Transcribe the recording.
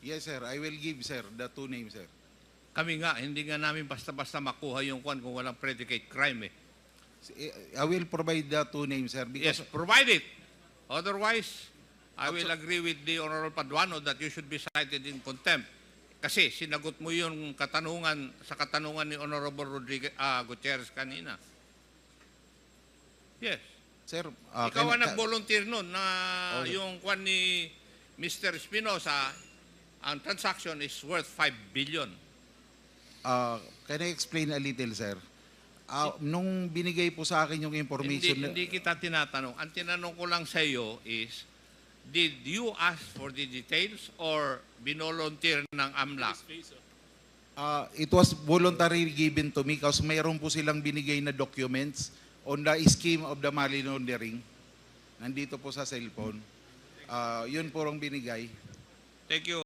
Yes, sir. I will give, sir, the two names, sir. Kami nga, hindi nga namin basta-basta makuha yung kwan kung walang predicate crime eh. I will provide the two names, sir. Yes, Because provide it. Otherwise, I will agree with the Honorable Paduano that you should be cited in contempt. Kasi sinagot mo yung katanungan sa katanungan ni Honorable Rodriguez, Gutierrez kanina. Yes. sir, Ikaw ang nag-volunteer nun na yung kwan ni Mr. Espinosa, ang transaction is worth 5 billion. can I explain a little, sir? Nung binigay po sa akin yung information, Hindi kita tinatanong. Ang tinanong ko lang sa iyo is, did you ask for the details or binolunteer ng AMLAC? it was voluntarily given to me because mayroon po silang binigay na documents on the scheme of the money laundering. Nandito po sa cellphone. Yun po ang binigay. Thank you.